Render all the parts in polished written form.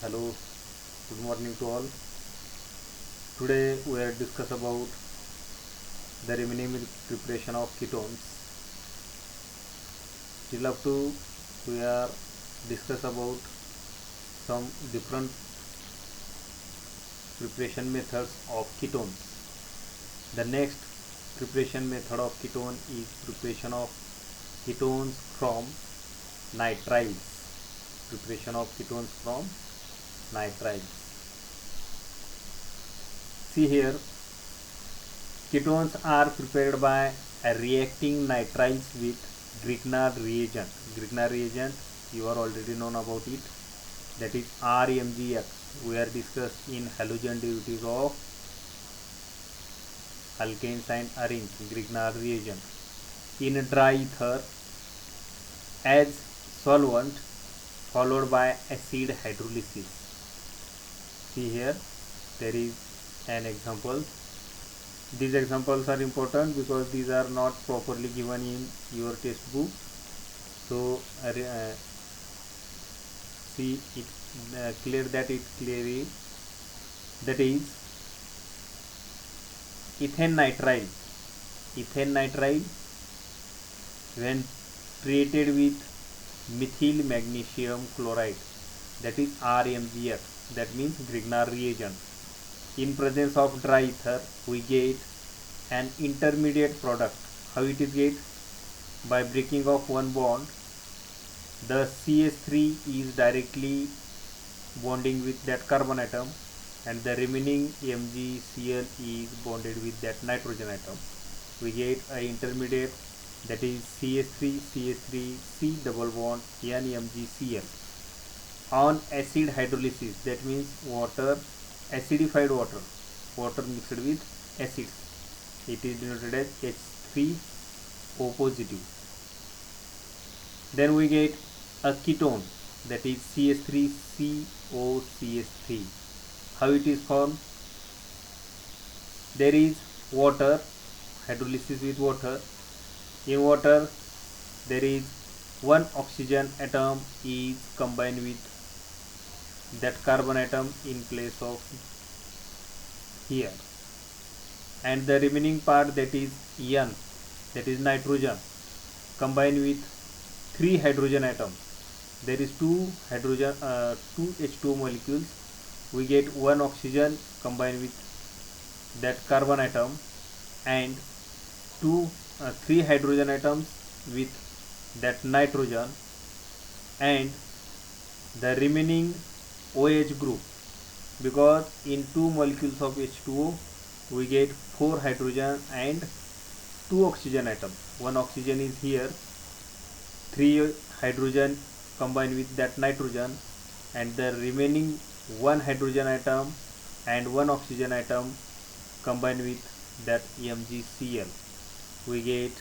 Hello, good morning to all. Today we are discuss about the remaining preparation of ketones. Till up to we are discuss about some different preparation methods of ketones. The next preparation method of ketone is preparation of ketones from nitriles. Preparation of ketones from nitriles. See here, ketones are prepared by reacting nitriles with Grignard reagent. Grignard reagent, you are already known about it. That is RMGX. We are discussed in halogen derivatives of alkanes and arenes. Grignard reagent in dry ether as solvent, followed by acid hydrolysis. See here, there is an example. These examples are important because these are not properly given in your textbook. So see it clear that it clearly, that is ethane nitrile. Ethane nitrile when treated with methyl magnesium chloride, that is RMGF, that means Grignard reagent. In presence of dry ether, we get an intermediate product. How it is get? By breaking of one bond, the CH3 is directly bonding with that carbon atom, and the remaining MgCl is bonded with that nitrogen atom. We get an intermediate, that is CH3 C double bond NMgCl. On acid hydrolysis, that means water, acidified water mixed with acids, it is denoted as H3O positive. Then we get a ketone, that is CH3COCH3. How it is formed? There is water, hydrolysis with water. In water there is one oxygen atom is combined with that carbon atom in place of here, and the remaining part, that is N, that is nitrogen, combined with 3 hydrogen atoms. There is two H2O molecules. We get one oxygen combined with that carbon atom, and 3 hydrogen atoms with that nitrogen, and the remaining OH group, because in 2 molecules of H2O we get 4 hydrogen and 2 oxygen atoms. One oxygen is here, 3 hydrogen combined with that nitrogen, and the remaining 1 hydrogen atom and 1 oxygen atom combined with that MgCl. We get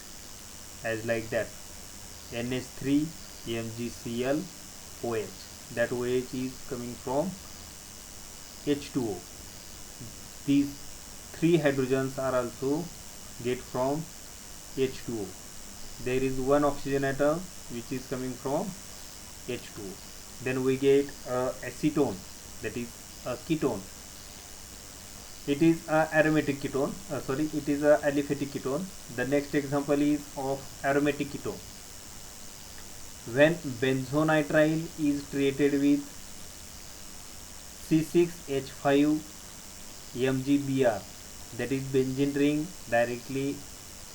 as like that, NH3 MgCl OH. That OH is coming from H2O. These 3 hydrogens are also get from H2O. There is one oxygen atom which is coming from H2O. Then we get acetone, that is a ketone. It is a aromatic ketone. It is a aliphatic ketone. The next example is of aromatic ketone. When benzonitrile is treated with C6H5 MgBr, that is benzene ring directly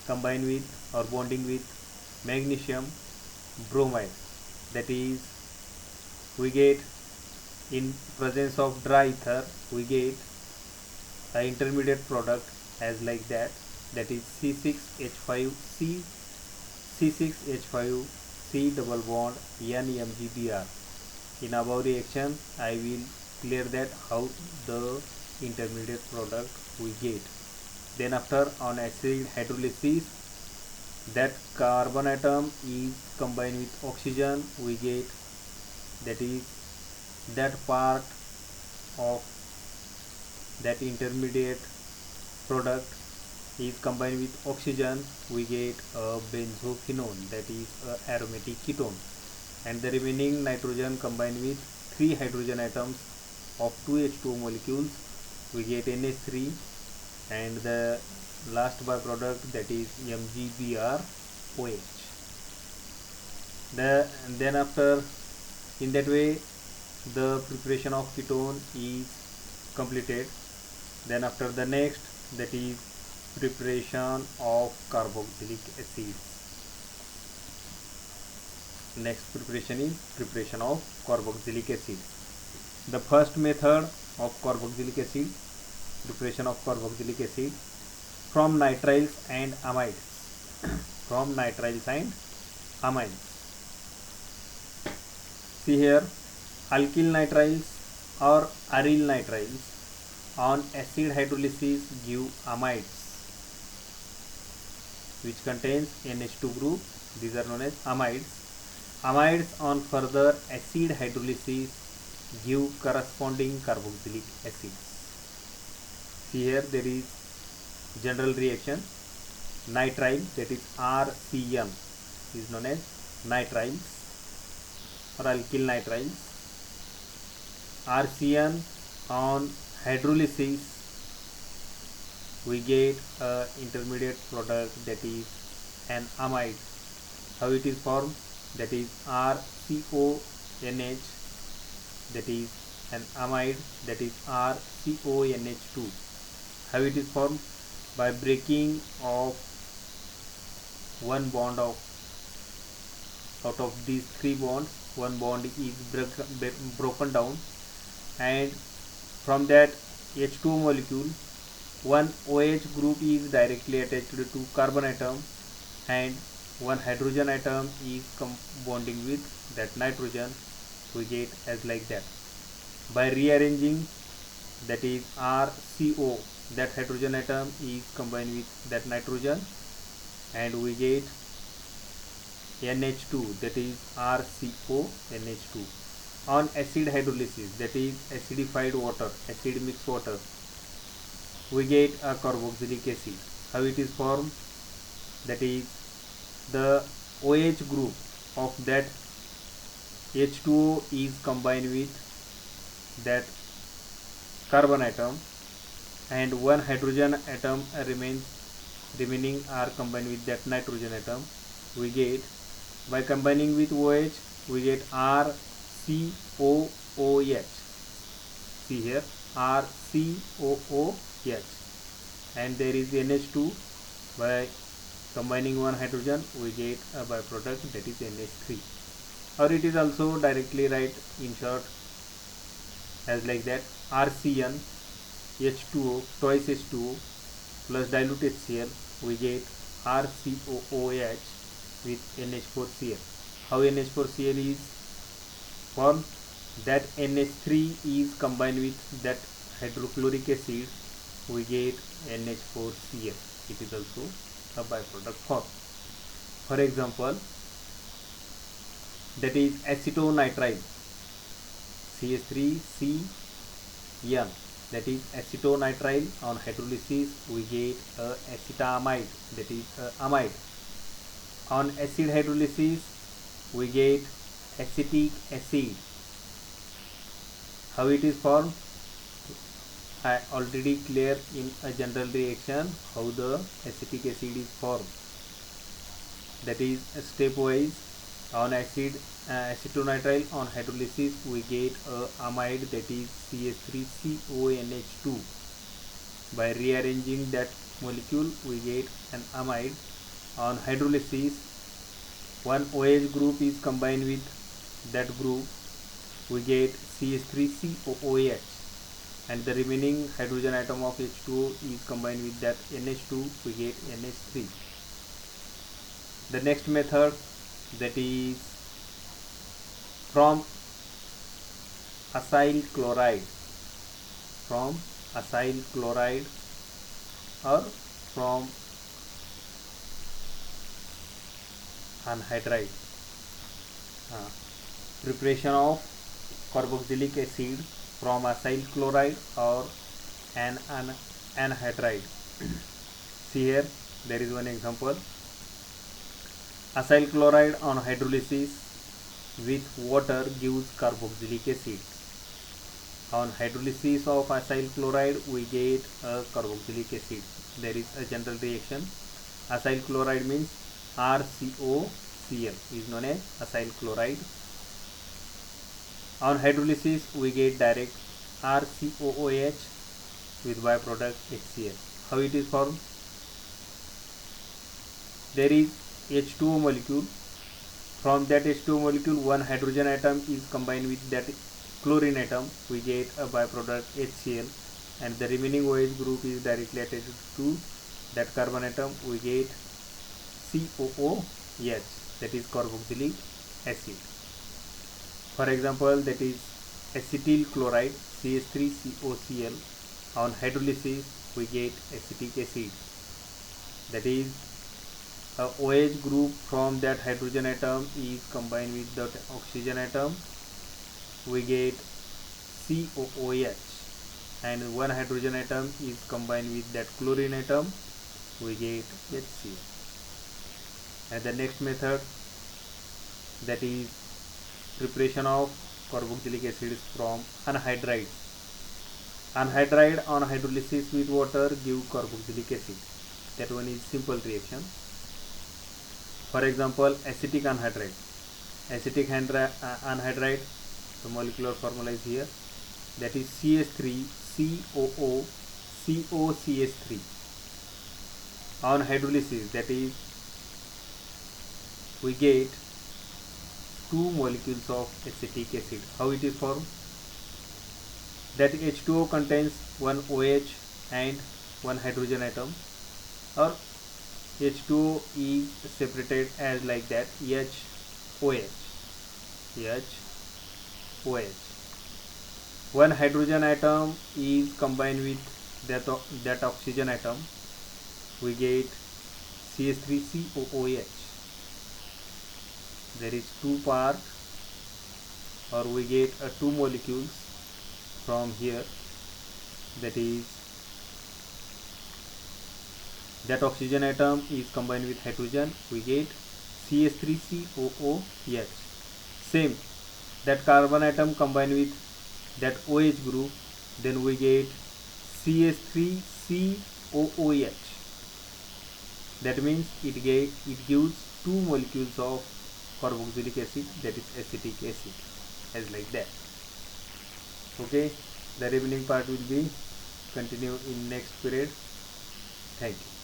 combined with or bonding with magnesium bromide, that is we get in presence of dry ether, we get an intermediate product as like that, that is C6H5 C double bond NMgBr. In above reaction I will clear that how the intermediate product we get. Then after on acid hydrolysis, that carbon atom is combined with oxygen, we get, that is that part of that intermediate product is combined with oxygen, we get a benzophenone, that is a aromatic ketone, and the remaining nitrogen combined with 3 hydrogen atoms of two H2O molecules, we get NH3, and the last byproduct, that is MgBrOH. Then after, in that way, the preparation of ketone is completed. Then after, the next, that is preparation of carboxylic acid. Next preparation is preparation of carboxylic acid. The first method of carboxylic acid, preparation of carboxylic acid from nitriles and amides. From nitriles and amides. See here, alkyl nitriles or aryl nitriles on acid hydrolysis give amides, which contains NH2 group. These are known as amides. Amides on further acid hydrolysis give corresponding carboxylic acids. See here, there is general reaction. Nitrile, that is RCN, is known as nitriles or alkyl nitriles. RCN on hydrolysis, we get a intermediate product, that is an amide. How it is formed? That is RCONH, that is an amide, that is RCONH2. How it is formed? By breaking of one bond out of these three bonds, one bond is broken down, and from that H2O molecule, one OH group is directly attached to carbon atom, and one hydrogen atom is bonding with that nitrogen. We get as like that. By rearranging, that is RCO, that hydrogen atom is combined with that nitrogen, and we get NH2, that is RCONH2. On acid hydrolysis, that is acidified water, acid mixed water, we get a carboxylic acid. How it is formed? That is, the OH group of that H2O is combined with that carbon atom, and one hydrogen atom remaining are combined with that nitrogen atom. We get, by combining with OH, we get RCOOH. See here, RCOOH, and there is NH2. By combining one hydrogen, we get a byproduct, that is NH3. Or it is also directly write in short as like that: RCN H2O, twice H2O plus dilute HCl, we get RCOOH with NH4Cl. How NH4Cl is formed? That NH3 is combined with that hydrochloric acid, we get NH4Cl. It is also a byproduct form. For example, that is acetonitrile, CH3CN, that is acetonitrile. On hydrolysis, we get a acetamide, that is amide. On acid hydrolysis, we get acetic acid. How it is formed? I already clear in a general reaction how the acetic acid is formed. That is stepwise. On acetonitrile, on hydrolysis, we get a amide, that is CH3CONH2. By rearranging that molecule, we get an amide. On hydrolysis, one OH group is combined with that group, we get CH3COOH, and the remaining hydrogen atom of H2O is combined with that NH2, we get NH3. The next method, that is from acyl chloride, or from anhydride. Preparation of carboxylic acid from acyl chloride or anhydride. See here, there is one example. Acyl chloride on hydrolysis with water gives carboxylic acid. On hydrolysis of acyl chloride, we get a carboxylic acid. There is a general reaction. Acyl chloride means RCOCl is known as acyl chloride. On hydrolysis, we get direct RCOOH with byproduct HCl. How it is formed? There is H2O molecule. From that H2O molecule, one hydrogen atom is combined with that chlorine atom. We get a byproduct HCl, and the remaining OH group is directly attached to that carbon atom. We get COOH, that is carboxylic acid. For example, that is acetyl chloride CH3COCl. On hydrolysis, we get acetic acid. That is a OH group from that hydrogen atom is combined with that oxygen atom. We get COOH, and one hydrogen atom is combined with that chlorine atom. We get HCl. And the next method, that is preparation of carboxylic acids from anhydride. Anhydride on hydrolysis with water give carboxylic acid. That one is simple reaction. For example, acetic anhydride. Acetic anhydride, the molecular formula is here. That is CH3COO COCH3. On hydrolysis, that is we get 2 molecules of acetic acid. How it is formed? That H2O contains one OH and one hydrogen atom, or H2O is separated as like that HOH. One hydrogen atom is combined with that oxygen atom. We get CH3COOH. There is 2 parts, or we get 2 molecules from here. That is that oxygen atom is combined with hydrogen. We get CH3COOH. Same, that carbon atom combined with that OH group, then we get CH3COOH. That means it gives 2 molecules of carboxylic acid, that is acetic acid, as like that. Okay, the remaining part will be continue in next period. Thank you.